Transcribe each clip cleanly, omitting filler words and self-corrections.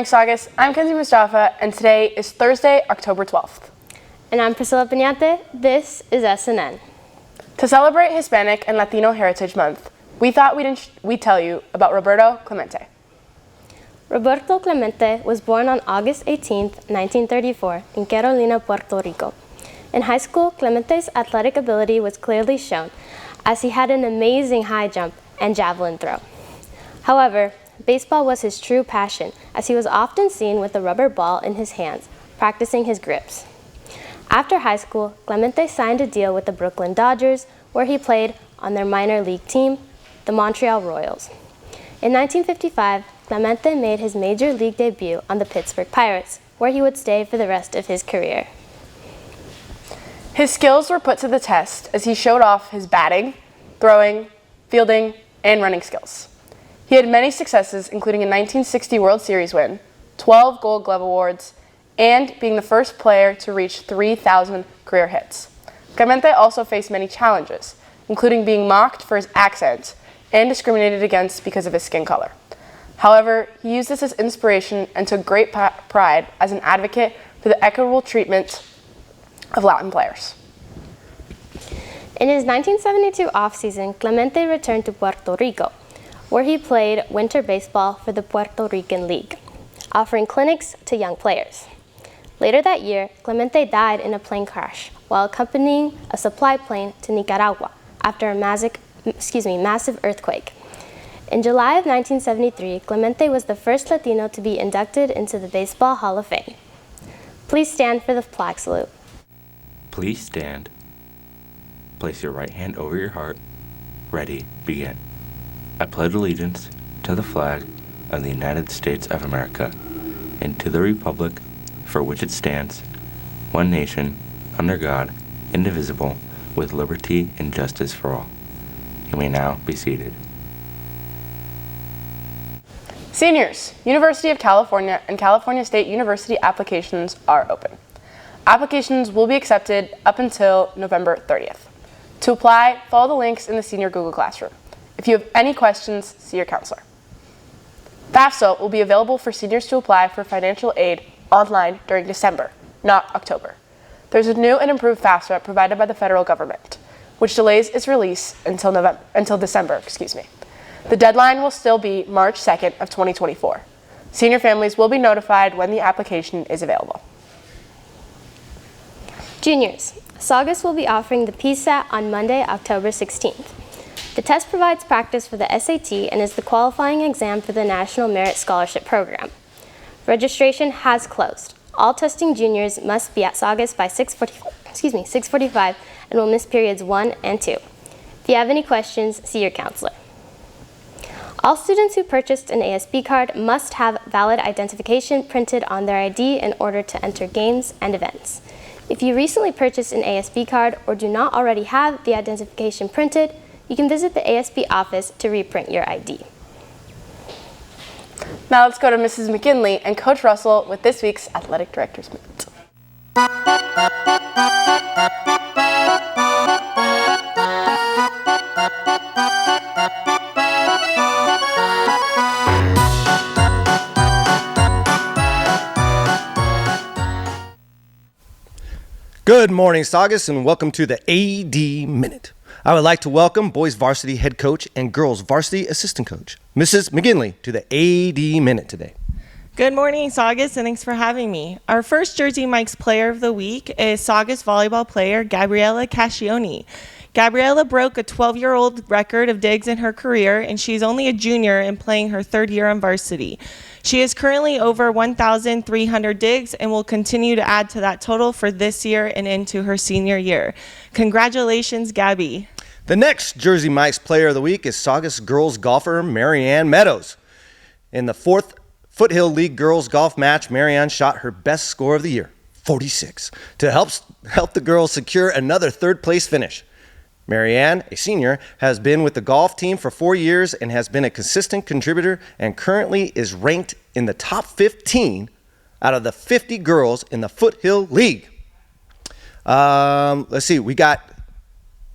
Saugus. I'm Kenzy Mostafa, and today is Thursday, October 12th. And I'm Priscilla Penate. This is SNN. To celebrate Hispanic and Latino Heritage Month, we thought we'd tell you about Roberto Clemente. Roberto Clemente was born on August 18, 1934, in Carolina, Puerto Rico. In high school, Clemente's athletic ability was clearly shown, as he had an amazing high jump and javelin throw. However, baseball was his true passion, as he was often seen with a rubber ball in his hands, practicing his grips. After high school, Clemente signed a deal with the Brooklyn Dodgers, where he played on their minor league team, the Montreal Royals. In 1955, Clemente made his major league debut on the Pittsburgh Pirates, where he would stay for the rest of his career. His skills were put to the test as he showed off his batting, throwing, fielding, and running skills. He had many successes, including a 1960 World Series win, 12 Gold Glove Awards, and being the first player to reach 3,000 career hits. Clemente also faced many challenges, including being mocked for his accent and discriminated against because of his skin color. However, he used this as inspiration and took great pride as an advocate for the equitable treatment of Latin players. In his 1972 offseason, Clemente returned to Puerto Rico, where he played winter baseball for the Puerto Rican League, offering clinics to young players. Later that year, Clemente died in a plane crash while accompanying a supply plane to Nicaragua after a massive earthquake. In July of 1973, Clemente was the first Latino to be inducted into the Baseball Hall of Fame. Please stand for the flag salute. Please stand. Place your right hand over your heart. Ready, begin. I pledge allegiance to the flag of the United States of America and to the republic for which it stands, one nation, under God, indivisible, with liberty and justice for all. You may now be seated. Seniors, University of California and California State University applications are open. Applications will be accepted up until November 30th. To apply, follow the links in the senior Google Classroom. If you have any questions, see your counselor. FAFSA will be available for seniors to apply for financial aid online during December, not October. There's a new and improved FAFSA provided by the federal government, which delays its release until December. The deadline will still be March 2nd of 2024. Senior families will be notified when the application is available. Juniors, Saugus will be offering the PSAT on Monday, October 16th. The test provides practice for the SAT and is the qualifying exam for the National Merit Scholarship Program. Registration has closed. All testing juniors must be at Saugus by 6:45 and will miss periods 1 and 2. If you have any questions, see your counselor. All students who purchased an ASB card must have valid identification printed on their ID in order to enter games and events. If you recently purchased an ASB card or do not already have the identification printed, you can visit the ASB office to reprint your ID. Now let's go to Mrs. McGinley and Coach Russell with this week's Athletic Director's Minute. Good morning, Saugus, and welcome to the AD Minute. I would like to welcome boys varsity head coach and girls varsity assistant coach, Mrs. McGinley, to the AD Minute today. Good morning, Saugus, and thanks for having me. Our first Jersey Mike's Player of the Week is Saugus volleyball player Gabriella Cascioni. Gabriella broke a 12-year-old record of digs in her career, and she's only a junior and playing her third year on varsity. She is currently over 1,300 digs and will continue to add to that total for this year and into her senior year. Congratulations, Gabby. The next Jersey Mike's Player of the Week is Saugus girls golfer Marianne Meadows. In the fourth Foothill League girls golf match, Marianne shot her best score of the year, 46, to help the girls secure another third-place finish. Marianne, a senior, has been with the golf team for 4 years and has been a consistent contributor and currently is ranked in the top 15 out of the 50 girls in the Foothill League. Let's see, we got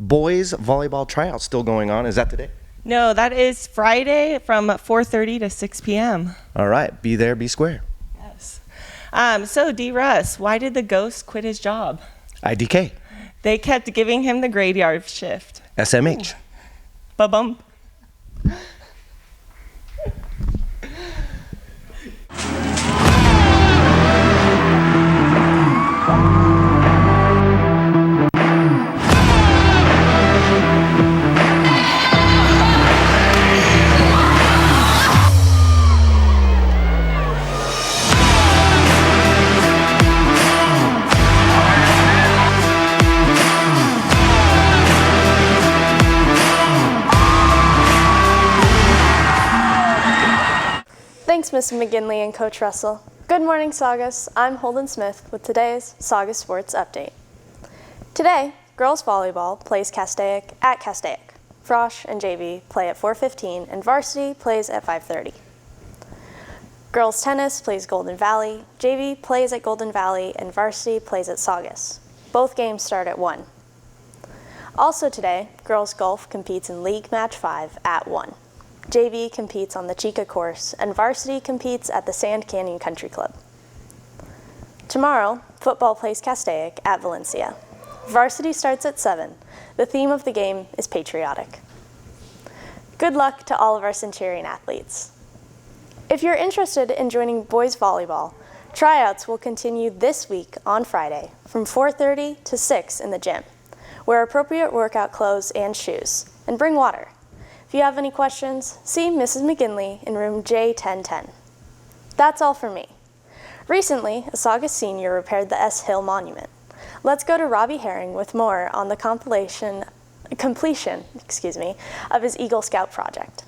boys volleyball tryouts still going on. Is that today? No, that is Friday from 4:30 to 6 p.m. All right, be there, be square. So D. Russ, why did the ghost quit his job? IDK. They kept giving him the graveyard shift. SMH. Ba-bum. Thanks, Ms. McGinley and Coach Russell. Good morning, Saugus. I'm Holden Smith with today's Saugus Sports Update. Today, girls volleyball plays Castaic at Castaic. Frosh and JV play at 4:15 and varsity plays at 5:30. Girls tennis plays Golden Valley, JV plays at Golden Valley, and varsity plays at Saugus. Both games start at 1. Also today, girls golf competes in League Match 5 at 1. JV competes on the Chica course, and varsity competes at the Sand Canyon Country Club. Tomorrow, football plays Castaic at Valencia. Varsity starts at 7. The theme of the game is patriotic. Good luck to all of our Centurion athletes. If you're interested in joining boys volleyball, tryouts will continue this week on Friday from 4:30 to 6 in the gym. Wear appropriate workout clothes and shoes, and bring water. If you have any questions, see Mrs. McGinley in room J1010. That's all for me. Recently, a Saugus senior repaired the S. Hill Monument. Let's go to Robbie Haring with more on the completion of his Eagle Scout project.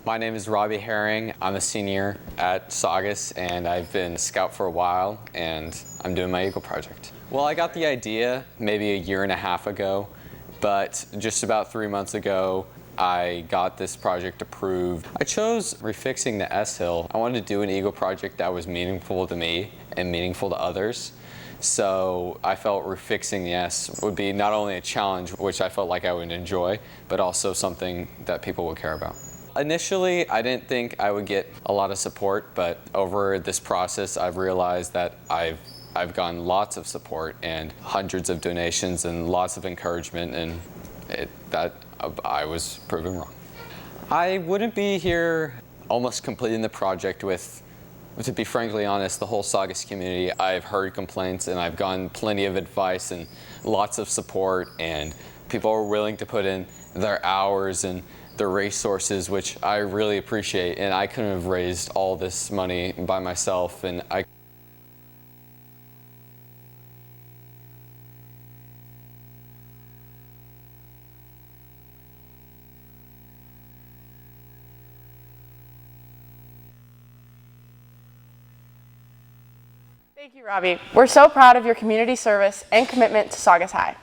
My name is Robbie Haring. I'm a senior at Saugus, and I've been a scout for a while, and I'm doing my Eagle project. Well, I got the idea maybe a year and a half ago, but just about 3 months ago, I got this project approved. I chose refixing the S Hill. I wanted to do an Eagle project that was meaningful to me and meaningful to others. So I felt refixing the S would be not only a challenge, which I felt like I would enjoy, but also something that people would care about. Initially, I didn't think I would get a lot of support, but over this process, I've realized that I've gotten lots of support and hundreds of donations and lots of encouragement, and I was proven wrong. I wouldn't be here almost completing the project with, to be frankly honest, the whole Saugus community. I've heard complaints and I've gotten plenty of advice and lots of support, and people are willing to put in their hours and the resources, which I really appreciate, and I couldn't have raised all this money by myself, and Thank you, Robbie. We're so proud of your community service and commitment to Saugus High.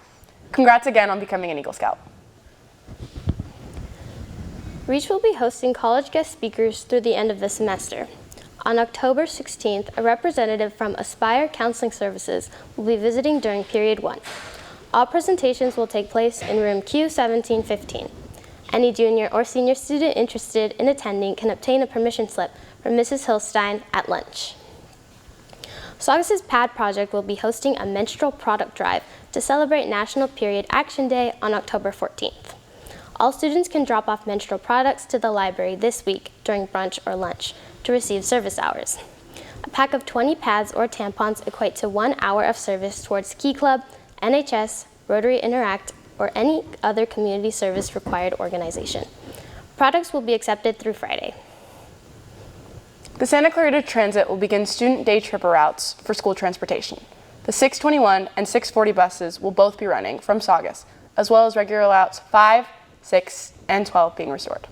Congrats again on becoming an Eagle Scout. Reach will be hosting college guest speakers through the end of the semester. On October 16th, a representative from Aspire Counseling Services will be visiting during Period 1. All presentations will take place in room Q1715. Any junior or senior student interested in attending can obtain a permission slip from Mrs. Hillstein at lunch. Saugus's PAD project will be hosting a menstrual product drive to celebrate National Period Action Day on October 14th. All students can drop off menstrual products to the library this week during brunch or lunch to receive service hours. A pack of 20 pads or tampons equate to 1 hour of service towards Key Club, NHS, Rotary Interact, or any other community service required organization. Products will be accepted through Friday. The Santa Clarita Transit will begin student day trip routes for school transportation. The 621 and 640 buses will both be running from Saugus, as well as regular routes 5, 6, and 12 being restored.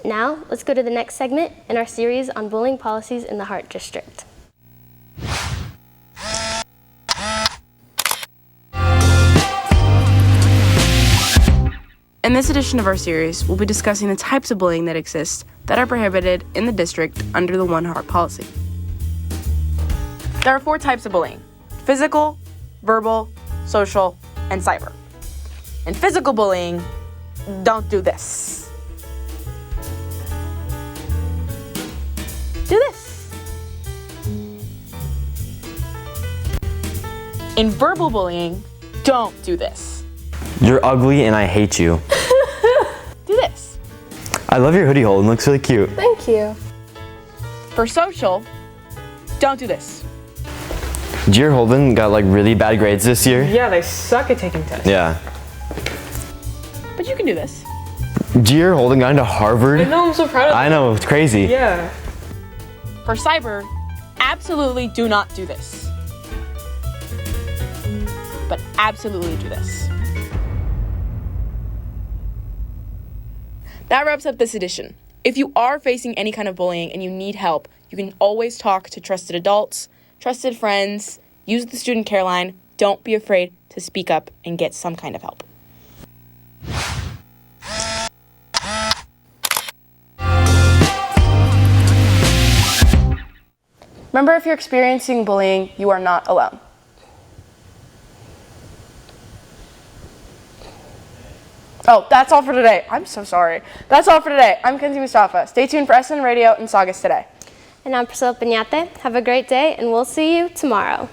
Now, let's go to the next segment in our series on bullying policies in the Hart District. In this edition of our series, we'll be discussing the types of bullying that exist that are prohibited in the district under the One Heart policy. There are 4 types of bullying: physical, verbal, social, and cyber. In physical bullying, don't do this. Do this. In verbal bullying, don't do this. You're ugly and I hate you. Do this. I love your hoodie, Holden. Looks really cute. Thank you. For social, don't do this. Dear Holden got like really bad grades this year. Yeah, they suck at taking tests. Yeah. But you can do this. Dear Holden got into Harvard. I know, I'm so proud of you. I know, it's crazy. Yeah. For cyber, absolutely do not do this. But absolutely do this. That wraps up this edition. If you are facing any kind of bullying and you need help, you can always talk to trusted adults, trusted friends, use the student care line. Don't be afraid to speak up and get some kind of help. Remember, if you're experiencing bullying, you are not alone. Oh, that's all for today. I'm so sorry. That's all for today. I'm Kenzy Mostafa. Stay tuned for SN Radio and Saugus Today. And I'm Priscilla Penate. Have a great day, and we'll see you tomorrow.